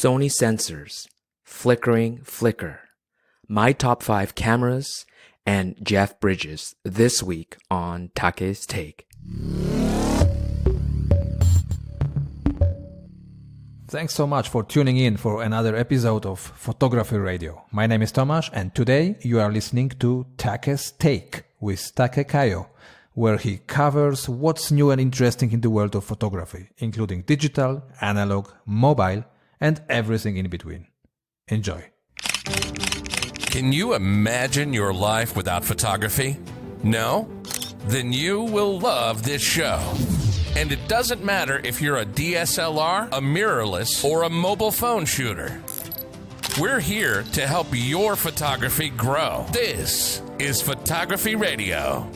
Sony Sensors, Flickering Flickr, my top 5 cameras, and Jeff Bridges this week on Take's Take. Thanks so much for tuning in for another episode of Photography Radio. My name is Tomasz and today you are listening to Take's Take with Take Kayo, where he covers what's new and interesting in the world of photography, including digital, analog, mobile, and everything in between. Enjoy. Can you imagine your life without photography? No? Then you will love this show. And it doesn't matter if you're a DSLR, a mirrorless, or a mobile phone shooter. We're here to help your photography grow. This is Photography Radio.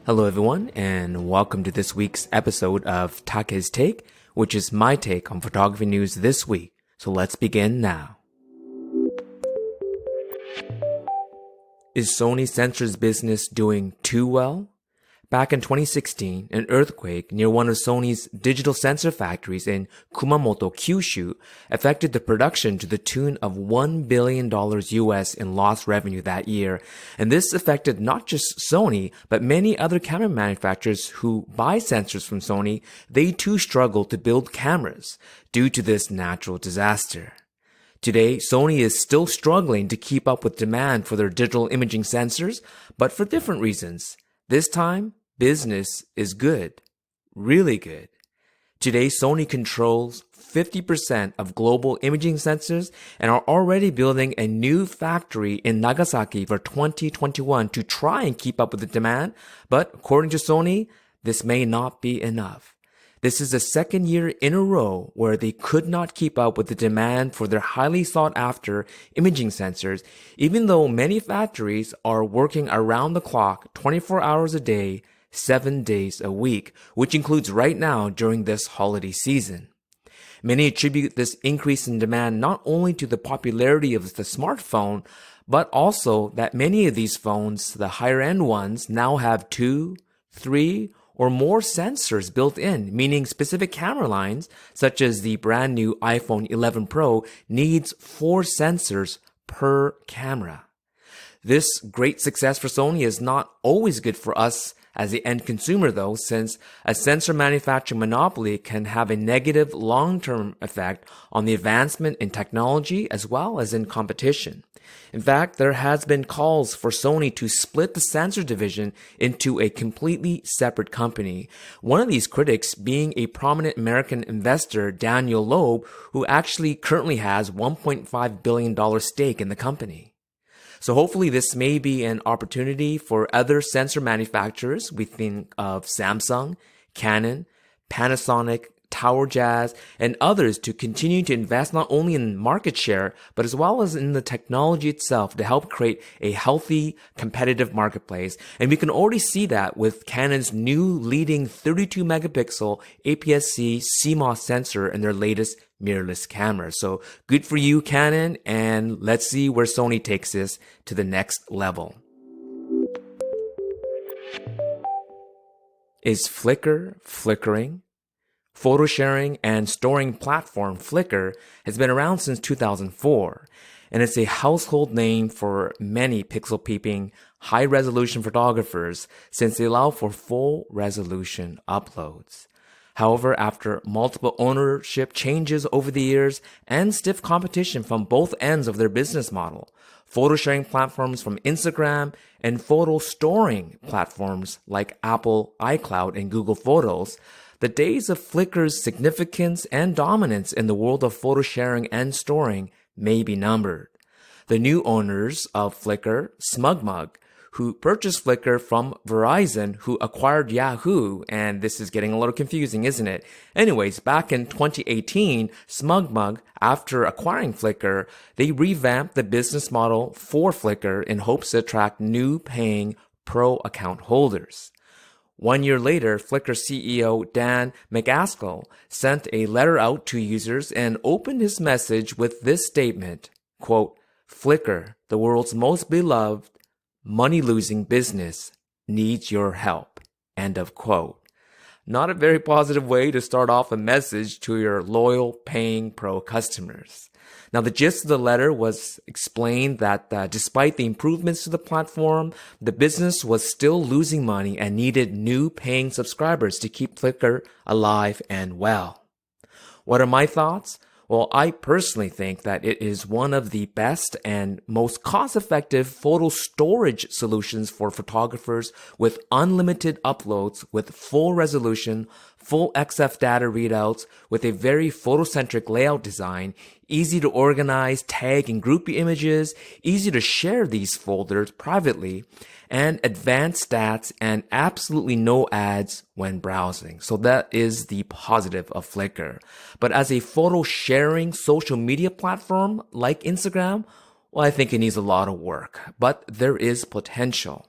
Hello everyone, and welcome to this week's episode of Take's Take, which is my take on photography news this week. So let's begin now. Is Sony Sensors business doing too well? Back in 2016, an earthquake near one of Sony's digital sensor factories in Kumamoto, Kyushu, affected the production to the tune of $1 billion US in lost revenue that year. And this affected not just Sony, but many other camera manufacturers who buy sensors from Sony. They too struggled to build cameras due to this natural disaster. Today, Sony is still struggling to keep up with demand for their digital imaging sensors, but for different reasons. This time, business is good. Really good. Today, Sony controls 50% of global imaging sensors and are already building a new factory in Nagasaki for 2021 to try and keep up with the demand, but according to Sony, this may not be enough. This is the second year in a row where they could not keep up with the demand for their highly sought after imaging sensors, even though many factories are working around the clock 24 hours a day, 7 days a week, which includes right now during this holiday season. Many attribute this increase in demand not only to the popularity of the smartphone, but also that many of these phones, the higher end ones, now have 2, 3, or more sensors built in, meaning specific camera lines, such as the brand new iPhone 11 Pro, needs 4 sensors per camera. This great success for Sony is not always good for us as the end consumer though, since a sensor manufacturing monopoly can have a negative long-term effect on the advancement in technology as well as in competition. In fact, there has been calls for Sony to split the sensor division into a completely separate company. One of these critics being a prominent American investor, Daniel Loeb, who actually currently has $1.5 billion stake in the company. So hopefully this may be an opportunity for other sensor manufacturers. We think of Samsung, Canon, Panasonic, Tower Jazz, and others to continue to invest not only in market share, but as well as in the technology itself to help create a healthy, competitive marketplace. And we can already see that with Canon's new leading 32 megapixel APS-C CMOS sensor in their latest mirrorless camera. So good for you, Canon, and let's see where Sony takes this to the next level. Is Flickr flickering? Photo sharing and storing platform Flickr has been around since 2004, and it's a household name for many pixel-peeping, high-resolution photographers since they allow for full-resolution uploads. However, after multiple ownership changes over the years and stiff competition from both ends of their business model, photo sharing platforms from Instagram and photo storing platforms like Apple iCloud and Google Photos, the days of Flickr's significance and dominance in the world of photo sharing and storing may be numbered. The new owners of Flickr, SmugMug, who purchased Flickr from Verizon, who acquired Yahoo, and this is getting a little confusing, isn't it? Anyways, back in 2018, SmugMug, after acquiring Flickr, they revamped the business model for Flickr in hopes to attract new paying pro account holders. 1 year later, Flickr CEO Dan McAskill sent a letter out to users and opened his message with this statement, quote, "Flickr, the world's most beloved, money-losing business, needs your help," end of quote. Not a very positive way to start off a message to your loyal paying pro customers. Now, the gist of the letter was explained that despite the improvements to the platform, the business was still losing money and needed new paying subscribers to keep Flickr alive and well. What are my thoughts? Well, I personally think that it is one of the best and most cost-effective photo storage solutions for photographers with unlimited uploads, with full resolution, full XF data readouts, with a very photocentric layout design, easy to organize, tag, and group your images, easy to share these folders privately, and advanced stats and absolutely no ads when browsing. So that is the positive of Flickr. But as a photo sharing social media platform like Instagram, well, I think it needs a lot of work, but there is potential.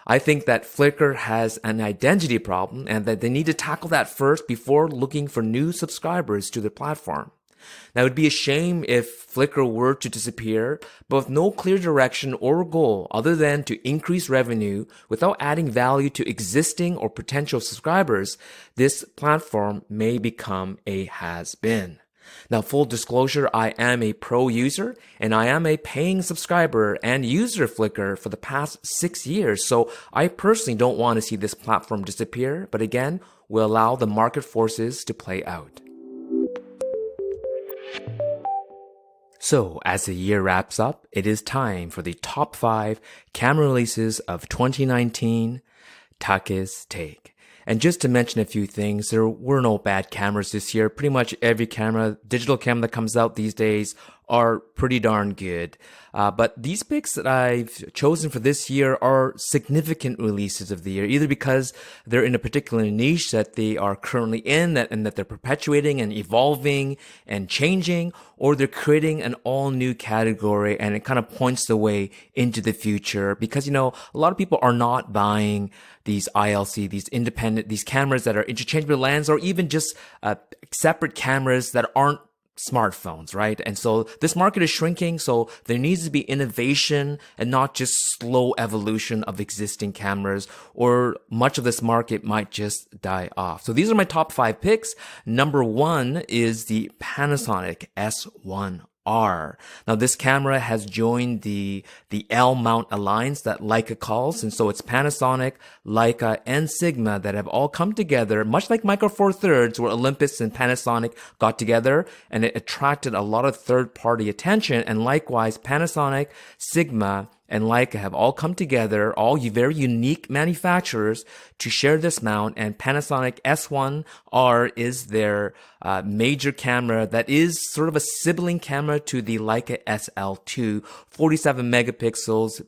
I think that Flickr has an identity problem and that they need to tackle that first before looking for new subscribers to the platform. Now, it would be a shame if Flickr were to disappear, but with no clear direction or goal other than to increase revenue without adding value to existing or potential subscribers, this platform may become a has-been. Now, full disclosure, I am a pro user and I am a paying subscriber and user of Flickr for the past 6 years. So I personally don't want to see this platform disappear, but again, we'll allow the market forces to play out. So, as the year wraps up, it is time for the top 5 camera releases of 2019, Take's Take. And just to mention a few things, there were no bad cameras this year. Pretty much every digital camera that comes out these days are pretty darn good. But these picks that I've chosen for this year are significant releases of the year, either because they're in a particular niche that they are currently in and that they're perpetuating and evolving and changing, or they're creating an all new category and it kind of points the way into the future. Because, a lot of people are not buying these ILC, these cameras that are interchangeable lens, or even just separate cameras that aren't smartphones, right? And so this market is shrinking, so there needs to be innovation and not just slow evolution of existing cameras, or much of this market might just die off. So these are my top 5 picks. Number 1 is the Panasonic S1R. Now, this camera has joined the L mount alliance that Leica calls, and so it's Panasonic, Leica, and Sigma that have all come together, much like Micro Four Thirds, where Olympus and Panasonic got together, and it attracted a lot of third-party attention. And likewise, Panasonic, Sigma, and Leica have all come together, all very unique manufacturers, to share this mount, and Panasonic S1R is their major camera that is sort of a sibling camera to the Leica SL2, 47 megapixels,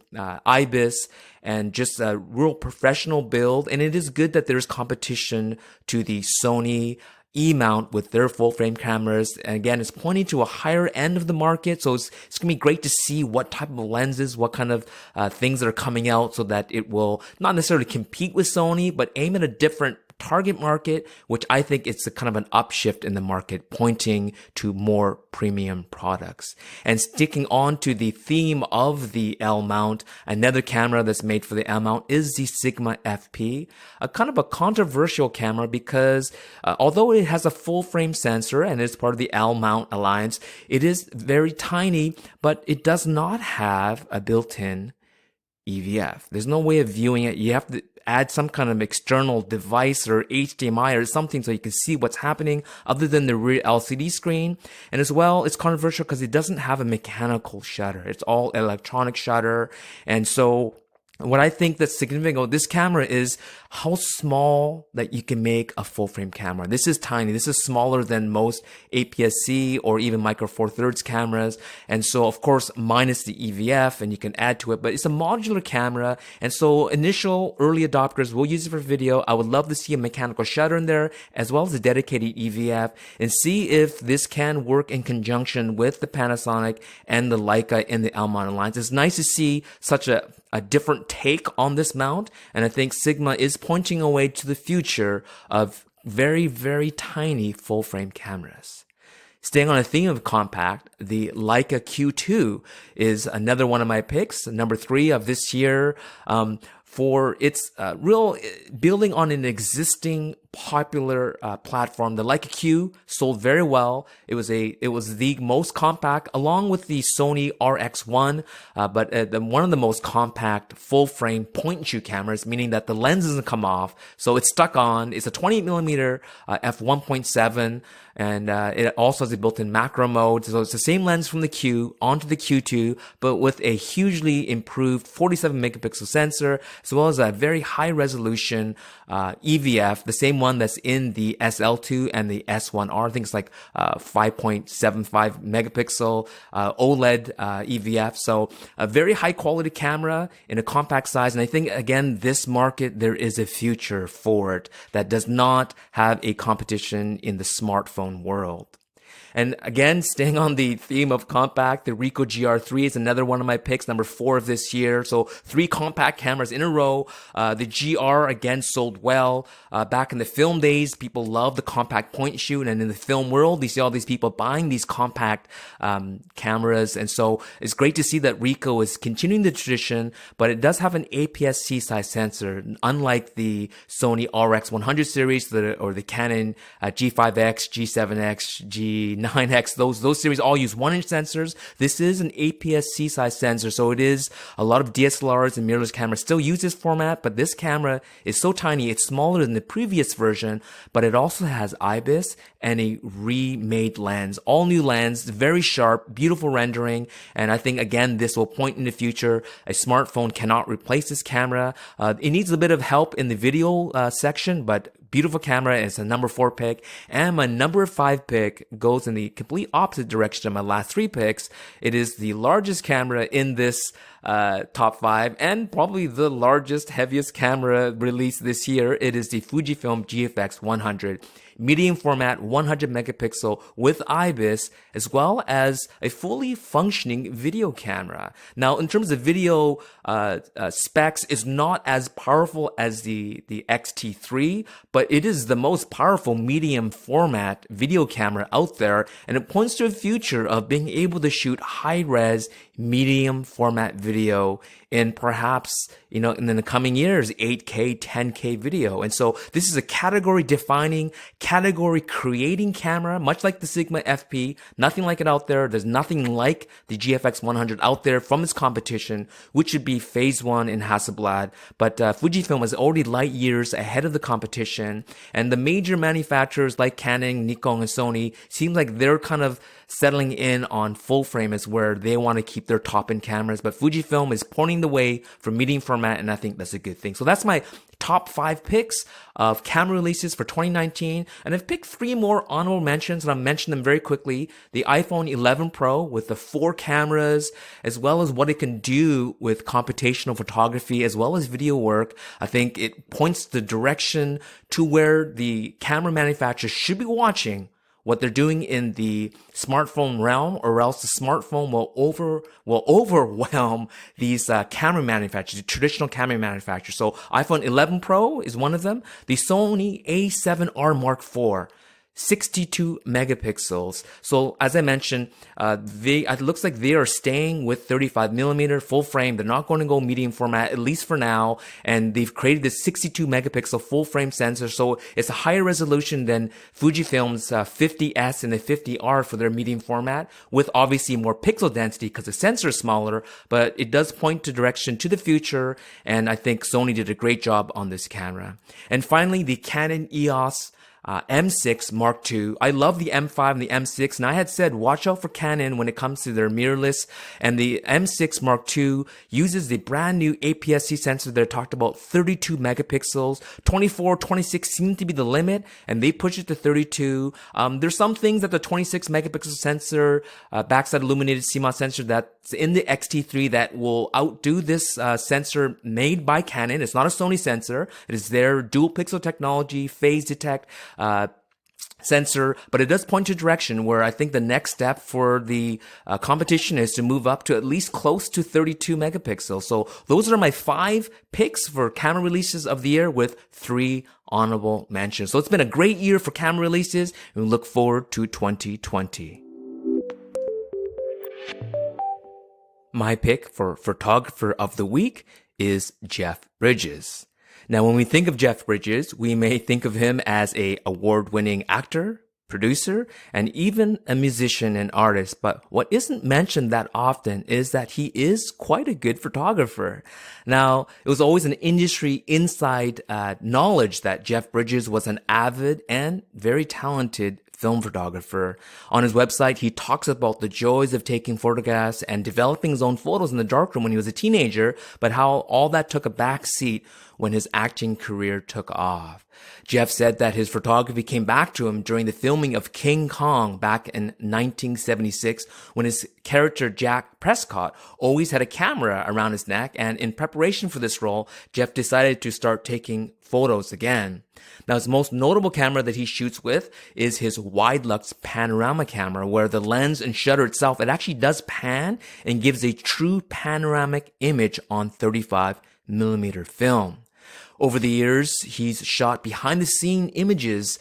IBIS, and just a real professional build. And it is good that there's competition to the Sony E-mount with their full-frame cameras. And again, it's pointing to a higher end of the market. So it's going to be great to see what type of lenses, what kind of things that are coming out, so that it will not necessarily compete with Sony, but aim at a different target market, which I think it's a kind of an upshift in the market, pointing to more premium products. And sticking on to the theme of the L mount, another camera that's made for the L mount is the Sigma FP, a kind of a controversial camera because although it has a full frame sensor and is part of the L mount alliance, it is very tiny, but it does not have a built-in EVF. There's no way of viewing it. You have to add some kind of external device or HDMI or something so you can see what's happening other than the rear LCD screen. And as well, it's controversial because it doesn't have a mechanical shutter. It's all electronic shutter. And so what I think that's significant about this camera is how small that you can make a full frame camera. This is tiny. This is smaller than most APS-C or even Micro Four Thirds cameras. And so, of course, minus the EVF, and you can add to it, but it's a modular camera. And so initial early adopters will use it for video. I would love to see a mechanical shutter in there as well as a dedicated EVF, and see if this can work in conjunction with the Panasonic and the Leica in the L mount alliance. It's nice to see such a different take on this mount, and I think Sigma is pointing away to the future of very, very tiny full-frame cameras. Staying on a theme of compact, the Leica Q2 is another one of my picks, number 3 of this year, for its real building on an existing popular platform. The Leica Q sold very well. It was the most compact, along with the Sony RX1, but one of the most compact full frame point and shoot cameras, meaning that the lens doesn't come off, so it's stuck on. It's a 28mm f1.7. And it also has a built-in macro mode. So it's the same lens from the Q onto the Q2, but with a hugely improved 47 megapixel sensor, as well as a very high resolution EVF, the same one that's in the SL2 and the S1R. I think it's like 5.75 megapixel OLED EVF. So a very high quality camera in a compact size. And I think, again, this market, there is a future for it that does not have a competition in the smartphone world. And again, staying on the theme of compact, the Ricoh GR3 is another one of my picks, number 4 of this year. So 3 compact cameras in a row. The GR, again, sold well. Back in the film days, people loved the compact point and shoot. And in the film world, you see all these people buying these compact cameras. And so it's great to see that Ricoh is continuing the tradition, but it does have an APS-C size sensor, unlike the Sony RX100 series or the Canon G5X, G7X, G9X, those series all use 1-inch sensors. This is an APS-C size sensor, so it is a lot of DSLRs and mirrorless cameras still use this format, but this camera is so tiny, it's smaller than the previous version, but it also has IBIS and a remade lens, all new lens, very sharp, beautiful rendering, and I think, again, this will point in the future. A smartphone cannot replace this camera. It needs a bit of help in the video section, but beautiful camera. It's a number 4 pick. And my number 5 pick goes in the complete opposite direction of my last 3 picks. It is the largest camera in this top 5 and probably the largest, heaviest camera released this year. It is the Fujifilm GFX 100. Medium format 100 megapixel with IBIS, as well as a fully functioning video camera. Now, in terms of video specs, it's not as powerful as the XT3, but it is the most powerful medium format video camera out there, and it points to a future of being able to shoot high-res medium format video in perhaps, in the coming years, 8K, 10K video. And so this is a category defining, category creating camera, much like the Sigma FP. Nothing like it out there. There's nothing like the GFX 100 out there from its competition, which would be phase 1 in Hasselblad. But Fujifilm is already light years ahead of the competition. And the major manufacturers like Canon, Nikon, and Sony seem like they're kind of settling in on full frame is where they want to keep their top-end cameras. But Fujifilm is pointing the way for medium format, and I think that's a good thing. So that's my top 5 picks of camera releases for 2019. And I've picked 3 more honorable mentions, and I'll mention them very quickly. The iPhone 11 Pro with the 4 cameras, as well as what it can do with computational photography, as well as video work. I think it points the direction to where the camera manufacturers should be watching what they're doing in the smartphone realm, or else the smartphone will overwhelm these camera manufacturers, the traditional camera manufacturers. So iPhone 11 Pro is one of them. The Sony A7R Mark IV, 62 megapixels. So as I mentioned, it looks like they are staying with 35mm full frame. They're not going to go medium format, at least for now. And they've created this 62 megapixel full frame sensor. So it's a higher resolution than Fujifilm's 50S and the 50R for their medium format, with obviously more pixel density because the sensor is smaller, but it does point to direction to the future. And I think Sony did a great job on this camera. And finally, the Canon EOS M6 Mark II. I love the M5 and the M6, and I had said watch out for Canon when it comes to their mirrorless, and the M6 Mark II uses the brand new APS-C sensor that I talked about, 32 megapixels. 24, 26 seem to be the limit, and they push it to 32. There's some things that the 26 megapixel sensor, backside illuminated CMOS sensor that's in the XT3 that will outdo this sensor made by Canon. It's not a Sony sensor. It is their dual pixel technology, phase detect sensor, but it does point to direction where I think the next step for the competition is to move up to at least close to 32 megapixels. So those are my 5 picks for camera releases of the year, with 3 honorable mentions. So it's been a great year for camera releases, and we look forward to 2020. My pick for photographer of the week is Jeff Bridges. Now, when we think of Jeff Bridges, we may think of him as a award-winning actor, producer, and even a musician and artist. But what isn't mentioned that often is that he is quite a good photographer. Now, it was always an industry inside knowledge that Jeff Bridges was an avid and very talented film photographer. On his website, he talks about the joys of taking photographs and developing his own photos in the darkroom when he was a teenager, but how all that took a back seat when his acting career took off. Jeff said that his photography came back to him during the filming of King Kong back in 1976, when his character Jack Prescott always had a camera around his neck, and in preparation for this role, Jeff decided to start taking photos again. Now, his most notable camera that he shoots with is his wide-lux panorama camera, where the lens and shutter itself, it actually does pan and gives a true panoramic image on 35mm film. Over the years, he's shot behind-the-scene images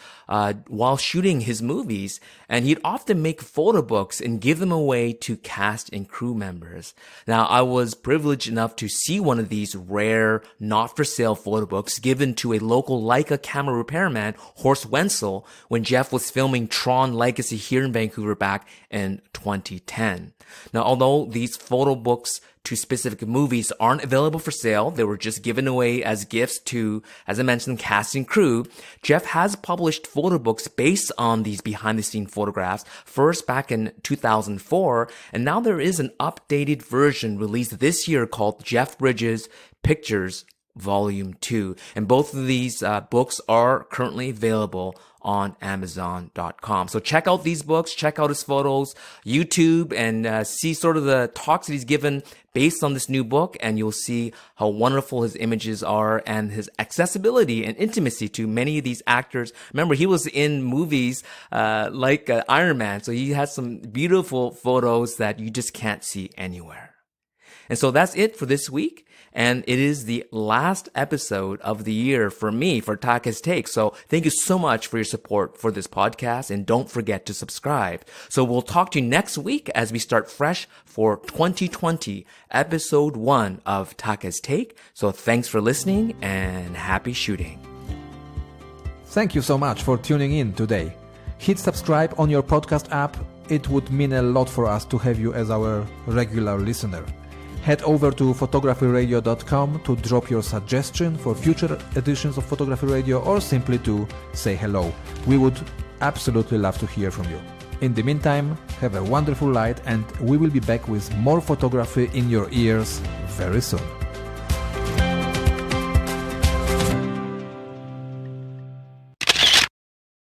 while shooting his movies, and he'd often make photo books and give them away to cast and crew members. Now, I was privileged enough to see one of these rare, not-for-sale photo books given to a local Leica camera repairman, Horst Wenzel, when Jeff was filming Tron Legacy here in Vancouver back in 2010. Now, although these photo books to specific movies aren't available for sale, they were just given away as gifts to, as I mentioned, cast and crew, Jeff has published photo books based on these behind-the-scenes photographs, first back in 2004, and now there is an updated version released this year called Jeff Bridges Pictures Volume 2. And both of these books are currently available on Amazon.com. So check out these books, check out his photos, YouTube, and see sort of the talks that he's given based on this new book, and you'll see how wonderful his images are and his accessibility and intimacy to many of these actors. Remember, he was in movies like Iron Man, so he has some beautiful photos that you just can't see anywhere. And so that's it for this week. And it is the last episode of the year for me, for Take's Take. So thank you so much for your support for this podcast, and don't forget to subscribe. So we'll talk to you next week as we start fresh for 2020, episode 1 of Take's Take. So thanks for listening and happy shooting. Thank you so much for tuning in today. Hit subscribe on your podcast app. It would mean a lot for us to have you as our regular listener. Head over to photographyradio.com to drop your suggestion for future editions of Photography Radio, or simply to say hello. We would absolutely love to hear from you. In the meantime, have a wonderful night, and we will be back with more photography in your ears very soon.